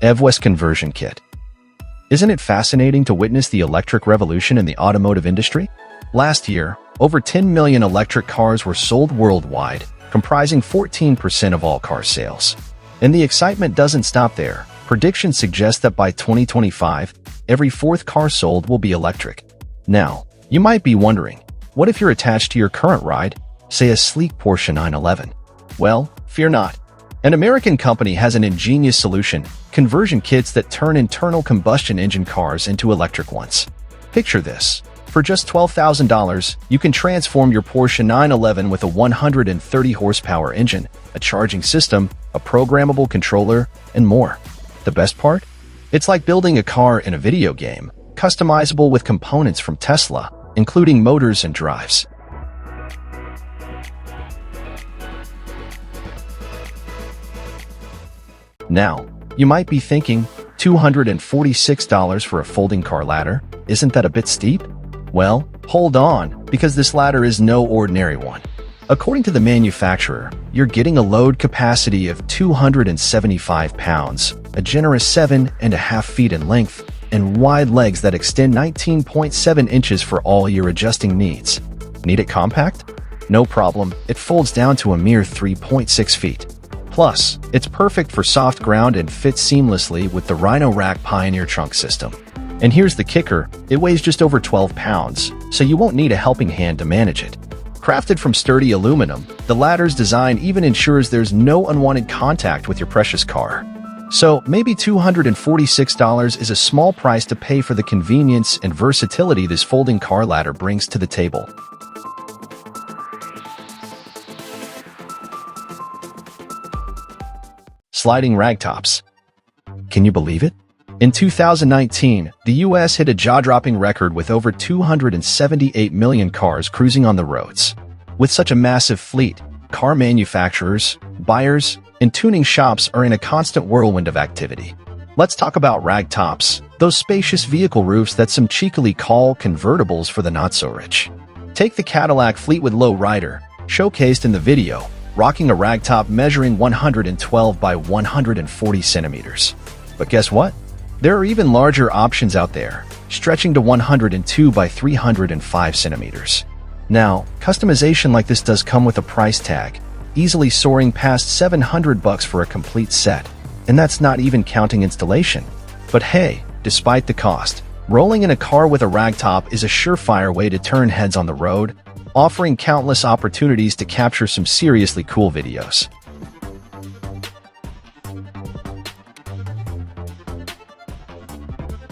EVWest Conversion Kit. Isn't it fascinating to witness the electric revolution in the automotive industry? Last year, over 10 million electric cars were sold worldwide, comprising 14% of all car sales. And the excitement doesn't stop there. Predictions suggest that by 2025, every fourth car sold will be electric. Now, you might be wondering, what if you're attached to your current ride, say a sleek Porsche 911? Well, fear not. An American company has an ingenious solution: conversion kits that turn internal combustion engine cars into electric ones. Picture this. For just $12,000, you can transform your Porsche 911 with a 130 horsepower engine, a charging system, a programmable controller, and more. The best part? It's like building a car in a video game, customizable with components from Tesla, including motors and drives. Now, you might be thinking, $246 for a folding car ladder? Isn't that a bit steep? Well, hold on, because this ladder is no ordinary one. According to the manufacturer, you're getting a load capacity of 275 pounds, a generous 7.5 feet in length, and wide legs that extend 19.7 inches for all your adjusting needs. Need it compact? No problem, it folds down to a mere 3.6 feet. Plus, it's perfect for soft ground and fits seamlessly with the Rhino Rack Pioneer trunk system. And here's the kicker, it weighs just over 12 pounds, so you won't need a helping hand to manage it. Crafted from sturdy aluminum, the ladder's design even ensures there's no unwanted contact with your precious car. So maybe $246 is a small price to pay for the convenience and versatility this folding car ladder brings to the table. Sliding ragtops. Can you believe it? In 2019, the US hit a jaw-dropping record with over 278 million cars cruising on the roads. With such a massive fleet, car manufacturers, buyers, and tuning shops are in a constant whirlwind of activity. Let's talk about ragtops, those spacious vehicle roofs that some cheekily call convertibles for the not-so-rich. Take the Cadillac Fleetwood Low Rider, showcased in the video, rocking a ragtop measuring 112 by 140 centimeters. But guess what? There are even larger options out there, stretching to 102 by 305 centimeters. Now, customization like this does come with a price tag, easily soaring past $700 for a complete set. And that's not even counting installation. But hey, despite the cost, rolling in a car with a ragtop is a surefire way to turn heads on the road, offering countless opportunities to capture some seriously cool videos.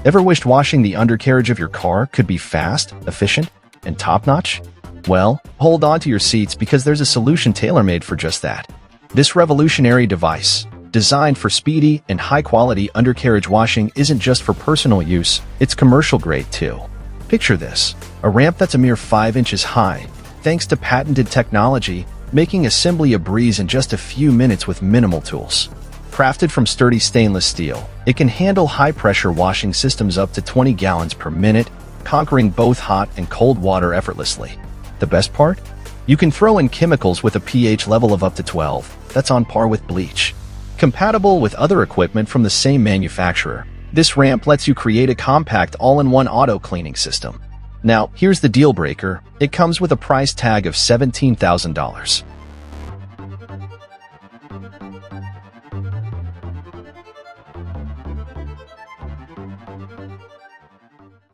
Ever wished washing the undercarriage of your car could be fast, efficient, and top-notch? Well, hold on to your seats because there's a solution tailor-made for just that. This revolutionary device, designed for speedy and high-quality undercarriage washing, isn't just for personal use, it's commercial-grade too. Picture this, a ramp that's a mere 5 inches high, thanks to patented technology, making assembly a breeze in just a few minutes with minimal tools. Crafted from sturdy stainless steel, it can handle high-pressure washing systems up to 20 gallons per minute, conquering both hot and cold water effortlessly. The best part? You can throw in chemicals with a pH level of up to 12, that's on par with bleach. Compatible with other equipment from the same manufacturer, this ramp lets you create a compact all-in-one auto-cleaning system. Now, here's the deal breaker, it comes with a price tag of $17,000.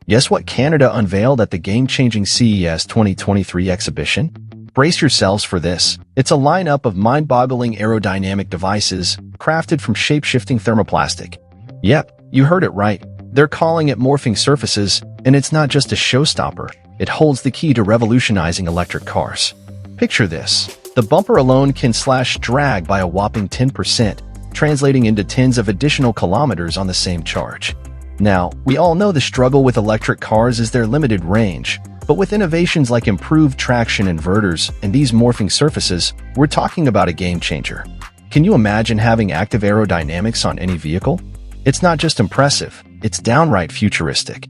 Guess what Canada unveiled at the game-changing CES 2023 exhibition? Brace yourselves for this. It's a lineup of mind-boggling aerodynamic devices crafted from shape-shifting thermoplastic. Yep, you heard it right. They're calling it morphing surfaces, and it's not just a showstopper. It holds the key to revolutionizing electric cars. Picture this. The bumper alone can slash drag by a whopping 10%, translating into tens of additional kilometers on the same charge. Now, we all know the struggle with electric cars is their limited range, but with innovations like improved traction inverters and these morphing surfaces, we're talking about a game changer. Can you imagine having active aerodynamics on any vehicle? It's not just impressive, it's downright futuristic.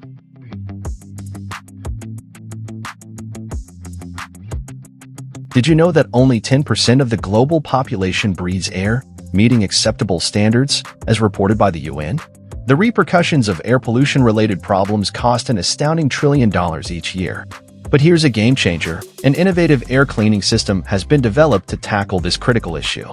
Did you know that only 10% of the global population breathes air, meeting acceptable standards, as reported by the UN? The repercussions of air pollution-related problems cost an astounding $1 trillion each year. But here's a game changer. An innovative air cleaning system has been developed to tackle this critical issue.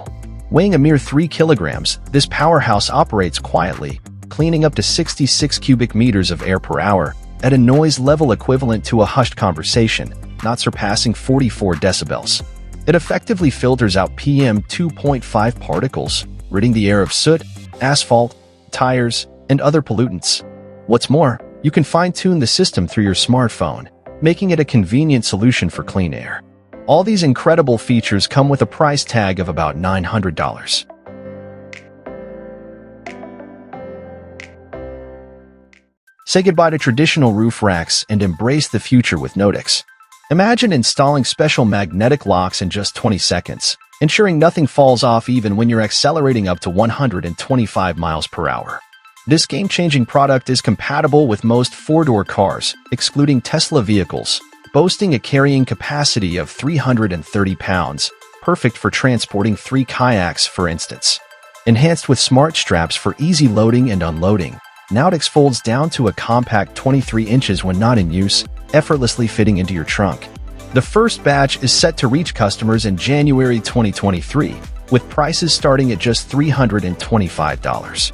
Weighing a mere 3 kilograms, this powerhouse operates quietly, cleaning up to 66 cubic meters of air per hour, at a noise level equivalent to a hushed conversation, not surpassing 44 decibels. It effectively filters out PM 2.5 particles, ridding the air of soot, asphalt, tires, and other pollutants. What's more, you can fine-tune the system through your smartphone, making it a convenient solution for clean air. All these incredible features come with a price tag of about $900. Say goodbye to traditional roof racks and embrace the future with Notex. Imagine installing special magnetic locks in just 20 seconds, ensuring nothing falls off even when you're accelerating up to 125 miles per hour. This game-changing product is compatible with most four-door cars, excluding Tesla vehicles, boasting a carrying capacity of 330 pounds, perfect for transporting 3 kayaks, for instance. Enhanced with smart straps for easy loading and unloading, Notex folds down to a compact 23 inches when not in use, effortlessly fitting into your trunk. The first batch is set to reach customers in January 2023, with prices starting at just $325.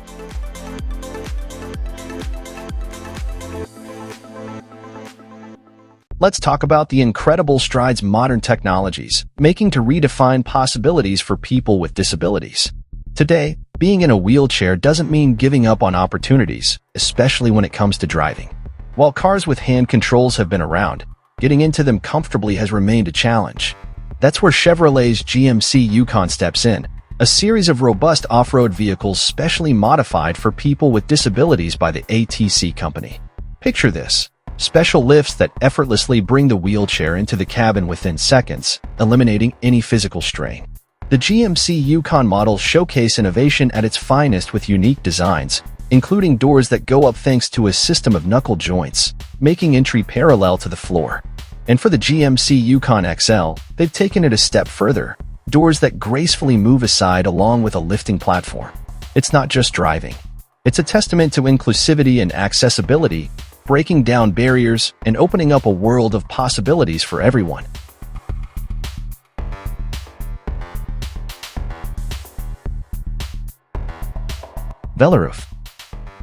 Let's talk about the incredible strides modern technologies making to redefine possibilities for people with disabilities. Today, being in a wheelchair doesn't mean giving up on opportunities, especially when it comes to driving. While cars with hand controls have been around, getting into them comfortably has remained a challenge. That's where Chevrolet's GMC Yukon steps in, a series of robust off-road vehicles specially modified for people with disabilities by the ATC company. Picture this: special lifts that effortlessly bring the wheelchair into the cabin within seconds, eliminating any physical strain. The GMC Yukon models showcase innovation at its finest with unique designs, including doors that go up thanks to a system of knuckle joints, making entry parallel to the floor. And for the GMC Yukon XL, they've taken it a step further, doors that gracefully move aside along with a lifting platform. It's not just driving. It's a testament to inclusivity and accessibility, breaking down barriers and opening up a world of possibilities for everyone. Velaroof.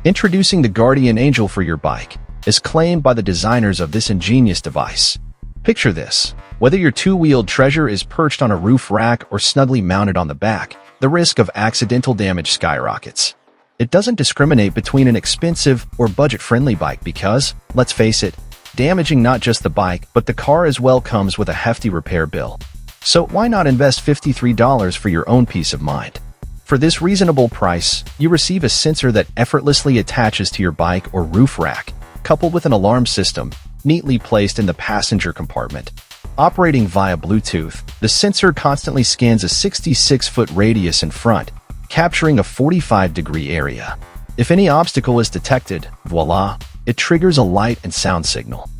Introducing the guardian angel for your bike, as claimed by the designers of this ingenious device. Picture this: whether your two-wheeled treasure is perched on a roof rack or snugly mounted on the back, the risk of accidental damage skyrockets. It doesn't discriminate between an expensive or budget-friendly bike because, let's face it, damaging not just the bike but the car as well comes with a hefty repair bill. So why not invest $53 for your own peace of mind? For this reasonable price, you receive a sensor that effortlessly attaches to your bike or roof rack, coupled with an alarm system, neatly placed in the passenger compartment. Operating via Bluetooth, the sensor constantly scans a 66-foot radius in front, capturing a 45-degree area. If any obstacle is detected, voila, it triggers a light and sound signal.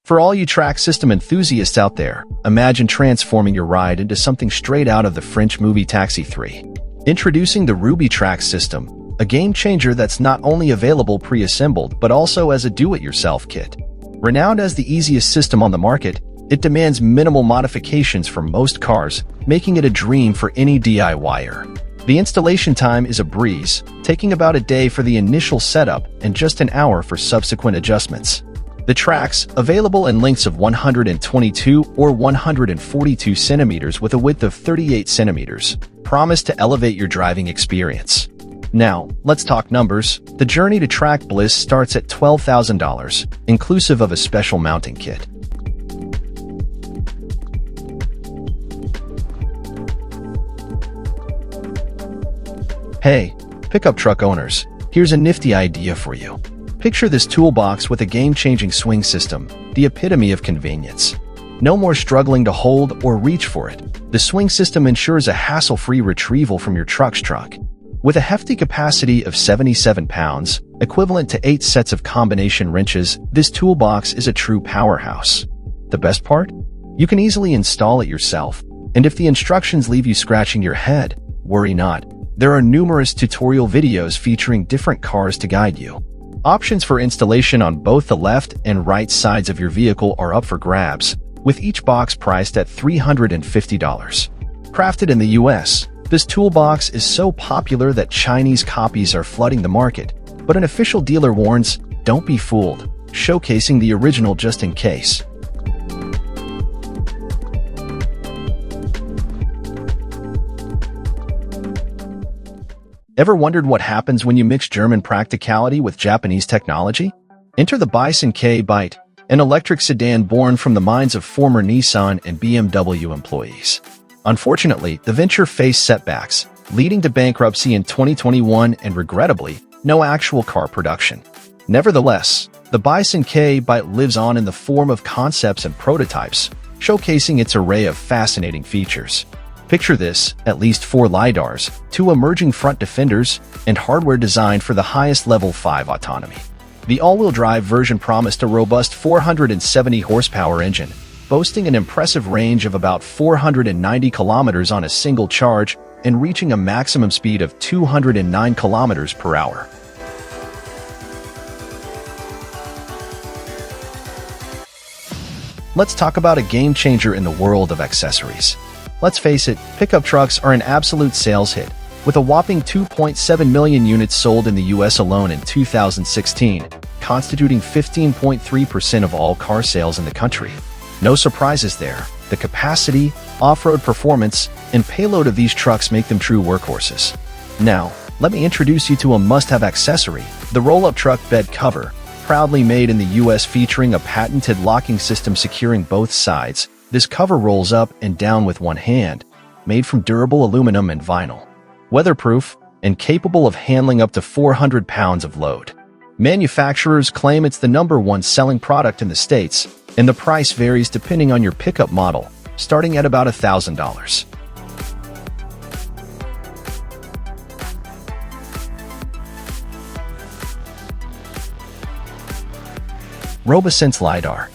For all you track system enthusiasts out there, imagine transforming your ride into something straight out of the French movie Taxi 3. Introducing the Ruby Track system, a game-changer that's not only available pre-assembled but also as a do-it-yourself kit. Renowned as the easiest system on the market, it demands minimal modifications for most cars, making it a dream for any DIYer. The installation time is a breeze, taking about a day for the initial setup and just an hour for subsequent adjustments. The tracks, available in lengths of 122 or 142 centimeters with a width of 38 centimeters, promise to elevate your driving experience. Now, let's talk numbers. The journey to track bliss starts at $12,000, inclusive of a special mounting kit. Hey, pickup truck owners, here's a nifty idea for you. Picture this toolbox with a game-changing swing system, the epitome of convenience. No more struggling to hold or reach for it. The swing system ensures a hassle-free retrieval from your truck's trunk. With a hefty capacity of 77 pounds, equivalent to 8 sets of combination wrenches, this toolbox is a true powerhouse. The best part? You can easily install it yourself, and if the instructions leave you scratching your head, worry not. There are numerous tutorial videos featuring different cars to guide you. Options for installation on both the left and right sides of your vehicle are up for grabs, with each box priced at $350. Crafted in the US, this toolbox is so popular that Chinese copies are flooding the market, but an official dealer warns, don't be fooled, showcasing the original just in case. Ever wondered what happens when you mix German practicality with Japanese technology? Enter the Bison K-Byte, an electric sedan born from the minds of former Nissan and BMW employees. Unfortunately, the venture faced setbacks, leading to bankruptcy in 2021 and regrettably, no actual car production. Nevertheless, the Bison K-Byte lives on in the form of concepts and prototypes, showcasing its array of fascinating features. Picture this, at least 4 LiDARs, 2 emerging front defenders, and hardware designed for the highest level 5 autonomy. The all-wheel drive version promised a robust 470 horsepower engine, boasting an impressive range of about 490 kilometers on a single charge and reaching a maximum speed of 209 kilometers per hour. Let's talk about a game changer in the world of accessories. Let's face it, pickup trucks are an absolute sales hit, with a whopping 2.7 million units sold in the US alone in 2016, constituting 15.3% of all car sales in the country. No surprises there. The capacity, off-road performance, and payload of these trucks make them true workhorses. Now, let me introduce you to a must-have accessory, the roll-up truck bed cover, proudly made in the US featuring a patented locking system securing both sides. This cover rolls up and down with one hand, made from durable aluminum and vinyl. Weatherproof, and capable of handling up to 400 pounds of load. Manufacturers claim it's the #1 selling product in the States, and the price varies depending on your pickup model, starting at about $1,000. RoboSense LiDAR.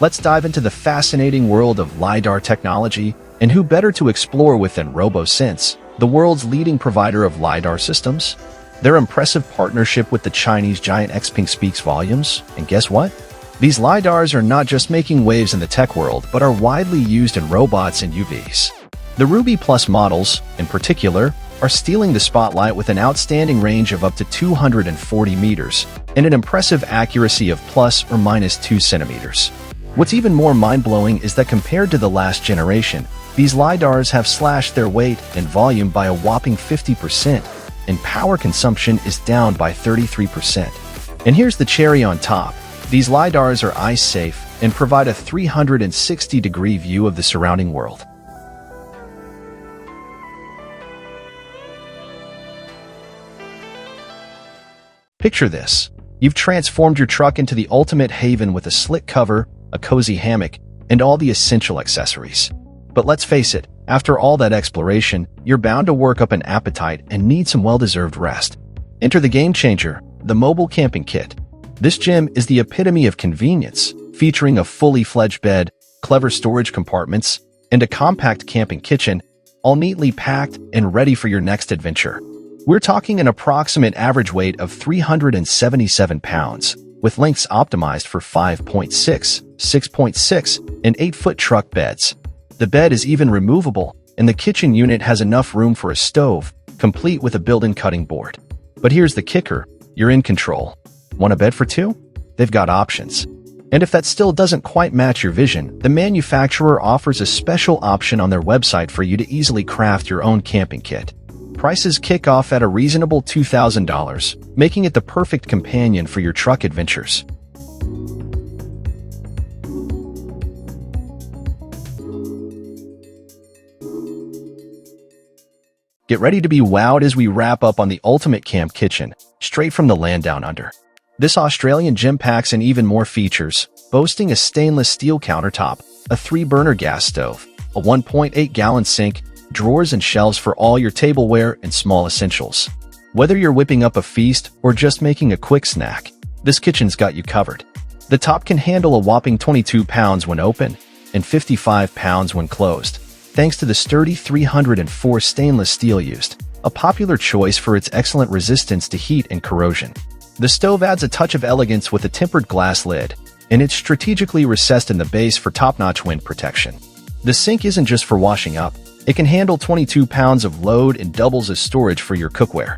Let's dive into the fascinating world of LiDAR technology, and who better to explore with than RoboSense, the world's leading provider of LiDAR systems? Their impressive partnership with the Chinese giant Xpeng speaks volumes, and guess what? These LiDARs are not just making waves in the tech world, but are widely used in robots and UVs. The Ruby Plus models, in particular, are stealing the spotlight with an outstanding range of up to 240 meters and an impressive accuracy of plus or minus 2 centimeters. What's even more mind-blowing is that compared to the last generation, these LiDARs have slashed their weight and volume by a whopping 50%, and power consumption is down by 33%. And here's the cherry on top. These LiDARs are ice-safe and provide a 360-degree view of the surrounding world. Picture this. You've transformed your truck into the ultimate haven with a slick cover, a cozy hammock, and all the essential accessories. But let's face it, after all that exploration, you're bound to work up an appetite and need some well-deserved rest. Enter the game changer, the mobile camping kit. This gem is the epitome of convenience, featuring a fully fledged bed, clever storage compartments, and a compact camping kitchen, all neatly packed and ready for your next adventure. We're talking an approximate average weight of 377 pounds, with lengths optimized for 5.6, 6.6, and 8-foot truck beds. The bed is even removable, and the kitchen unit has enough room for a stove, complete with a built-in cutting board. But here's the kicker, you're in control. Want a bed for 2? They've got options. And if that still doesn't quite match your vision, the manufacturer offers a special option on their website for you to easily craft your own camping kit. Prices kick off at a reasonable $2,000, making it the perfect companion for your truck adventures. Get ready to be wowed as we wrap up on the ultimate camp kitchen, straight from the land down under. This Australian gem packs in even more features, boasting a stainless steel countertop, a 3-burner gas stove, a 1.8-gallon sink, drawers and shelves for all your tableware and small essentials. Whether you're whipping up a feast or just making a quick snack, this kitchen's got you covered. The top can handle a whopping 22 pounds when open and 55 pounds when closed, thanks to the sturdy 304 stainless steel used, a popular choice for its excellent resistance to heat and corrosion. The stove adds a touch of elegance with a tempered glass lid, and it's strategically recessed in the base for top-notch wind protection. The sink isn't just for washing up. It can handle 22 pounds of load and doubles as storage for your cookware.